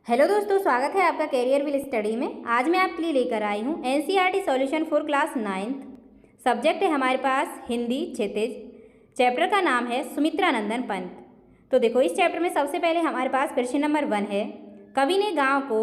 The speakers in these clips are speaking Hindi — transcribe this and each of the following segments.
हेलो दोस्तों, स्वागत है आपका कैरियर विल स्टडी में। आज मैं आपके लिए लेकर आई हूँ NCERT solution for class 9th। Subject है हमारे पास हिंदी क्षितिज। चैप्टर का नाम है सुमित्रा नंदन पंत। तो देखो, इस चैप्टर में सबसे पहले हमारे पास प्रश्न नंबर 1 है, कवि ने गाँव को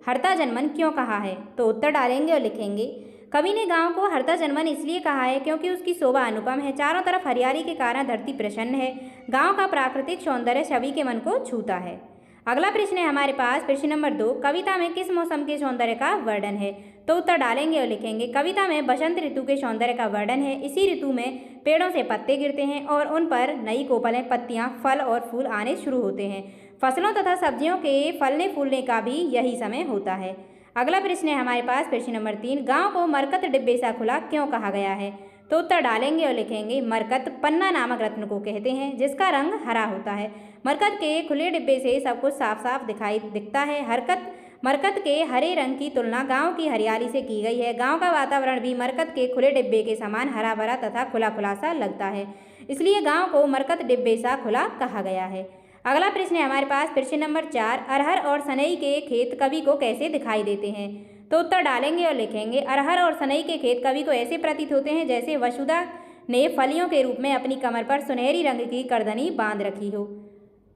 हरता जनमन क्यों कहा है। तो उत्तर डालेंगे और लिखेंगे, कवि ने गाँव को हरता जनमन इसलिए कहा है क्योंकि उसकी शोभा अनुपम है, चारों तरफ हरियाली के कारण धरती प्रसन्न है, गाँव का प्राकृतिक सौंदर्य सभी के मन को छूता है। अगला प्रश्न है हमारे पास प्रश्न नंबर 2, कविता में किस मौसम के सौंदर्य का वर्णन है। तो उत्तर डालेंगे और लिखेंगे, कविता में बसंत ऋतु के सौंदर्य का वर्णन है। इसी ऋतु में पेड़ों से पत्ते गिरते हैं और उन पर नई कोपलें, पत्तियां, फल और फूल आने शुरू होते हैं। फसलों तथा सब्जियों के फलने फूलने का भी यही समय होता है। अगला प्रश्न है हमारे पास प्रश्न नंबर 3, गाँव को मरकत डिब्बे सा खुला क्यों कहा गया है। तो उत्तर डालेंगे और लिखेंगे, मरकत पन्ना नामक रत्न को कहते हैं जिसका रंग हरा होता है। मरकत के खुले डिब्बे से सब कुछ साफ साफ दिखता है। मरकत के हरे रंग की तुलना गांव की हरियाली से की गई है। गांव का वातावरण भी मरकत के खुले डिब्बे के समान हरा भरा तथा खुला खुला सा लगता है, इसलिए गांव को मरकत डिब्बे सा खुला कहा गया है। अगला प्रश्न है हमारे पास प्रश्न नंबर 4, अरहर और सनई के खेत कवि को कैसे दिखाई देते हैं। तो उत्तर डालेंगे और लिखेंगे, अरहर और सनई के खेत कवि को ऐसे प्रतीत होते हैं जैसे वसुधा ने फलियों के रूप में अपनी कमर पर सुनहरी रंग की करदनी बांध रखी हो।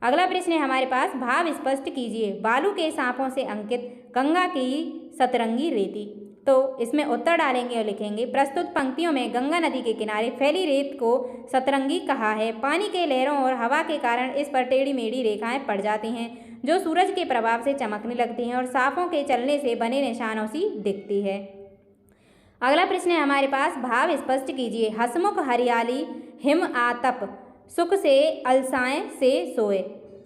अगला प्रश्न है हमारे पास, भाव स्पष्ट कीजिए, बालू के सांपों से अंकित गंगा की सतरंगी रेती। तो इसमें उत्तर डालेंगे और लिखेंगे, प्रस्तुत पंक्तियों में गंगा नदी के किनारे फैली रेत को सतरंगी कहा है। पानी के लहरों और हवा के कारण इस पर टेढ़ी मेढ़ी रेखाएं पड़ जाती हैं जो सूरज के प्रभाव से चमकने लगती हैं और सांपों के चलने से बने निशानों सी दिखती है। अगला प्रश्न है हमारे पास, भाव स्पष्ट कीजिए, हसमुख हरियाली हिम आतप सुख से अलसाएं से सोए।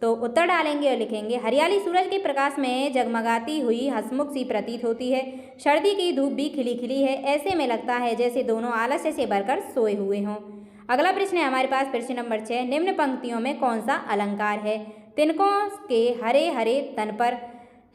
तो उत्तर डालेंगे और लिखेंगे, हरियाली सूरज के प्रकाश में जगमगाती हुई हसमुख सी प्रतीत होती है। सर्दी की धूप भी खिली खिली है, ऐसे में लगता है जैसे दोनों आलस्य से भरकर सोए हुए हों। अगला प्रश्न है हमारे पास प्रश्न नंबर 6, निम्न पंक्तियों में कौन सा अलंकार है। तिनकों के हरे हरे तन पर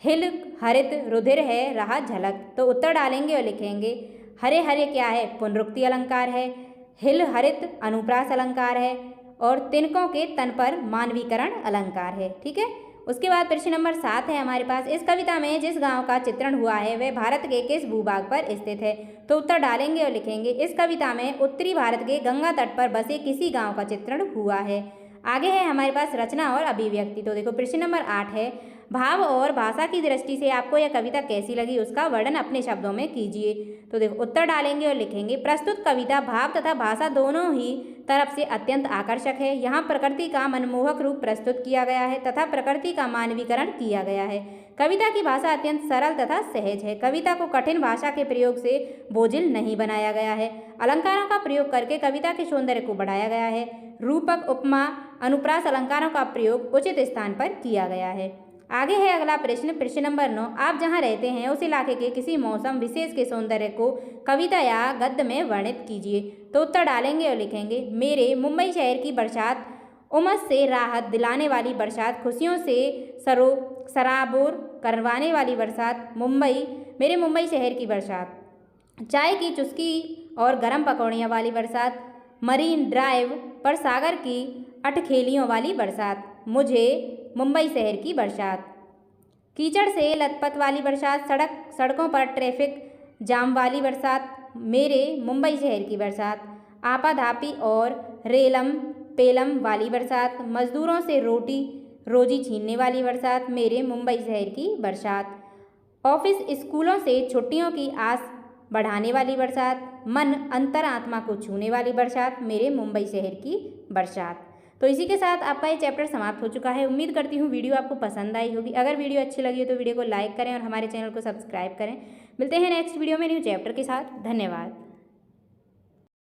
हिल हरित रुधिर है रहा झलक। तो उत्तर डालेंगे और लिखेंगे, हरे हरे क्या है, पुनरुक्ति अलंकार है। हिल हरित अनुप्रास अलंकार है और तिनकों के तन पर मानवीकरण अलंकार है। ठीक है। उसके बाद प्रश्न नंबर 7 है हमारे पास, इस कविता में जिस गांव का चित्रण हुआ है वह भारत के किस भूभाग पर स्थित है। तो उत्तर डालेंगे और लिखेंगे, इस कविता में उत्तरी भारत के गंगा तट पर बसे किसी गांव का चित्रण हुआ है। आगे है हमारे पास रचना और अभिव्यक्ति। तो देखो, प्रश्न नंबर 8 है, भाव और भाषा की दृष्टि से आपको यह कविता कैसी लगी, उसका वर्णन अपने शब्दों में कीजिए। तो देखो, उत्तर डालेंगे और लिखेंगे, प्रस्तुत कविता भाव तथा भाषा दोनों ही तरफ से अत्यंत आकर्षक है। यहाँ प्रकृति का मनमोहक रूप प्रस्तुत किया गया है तथा प्रकृति का मानवीकरण किया गया है। कविता की भाषा अत्यंत सरल तथा सहज है। कविता को कठिन भाषा के प्रयोग से बोझिल नहीं बनाया गया है। अलंकारों का प्रयोग करके कविता के सौंदर्य को बढ़ाया गया है। रूपक, उपमा, अनुप्रास अलंकारों का प्रयोग उचित स्थान पर किया गया है। आगे है अगला प्रश्न, प्रश्न नंबर 9, आप जहाँ रहते हैं उस इलाके के किसी मौसम विशेष के सौंदर्य को कविता या गद्य में वर्णित कीजिए। तो उत्तर डालेंगे और लिखेंगे, मेरे मुंबई शहर की बरसात उमस से राहत दिलाने वाली बरसात, खुशियों से सराबोर करवाने वाली बरसात, मेरे मुंबई शहर की बरसात, चाय की चुस्की और गर्म पकौड़ियाँ वाली बरसात, मरीन ड्राइव पर सागर की अटखेलियों वाली बरसात, मुझे मुंबई शहर की बरसात, कीचड़ से लथपथ वाली बरसात, सड़कों पर ट्रैफिक जाम वाली बरसात, मेरे मुंबई शहर की बरसात, आपाधापी और रेलम पेलम वाली बरसात, मजदूरों से रोजी छीनने वाली बरसात, मेरे मुंबई शहर की बरसात, ऑफिस स्कूलों से छुट्टियों की आस बढ़ाने वाली बरसात, मन अंतरात्मा को छूने वाली बरसात, मेरे मुंबई शहर की बरसात। तो इसी के साथ आपका ये चैप्टर समाप्त हो चुका है। उम्मीद करती हूँ वीडियो आपको पसंद आई होगी। अगर वीडियो अच्छी लगी हो तो वीडियो को लाइक करें और हमारे चैनल को सब्सक्राइब करें। मिलते हैं नेक्स्ट वीडियो में न्यू चैप्टर के साथ। धन्यवाद।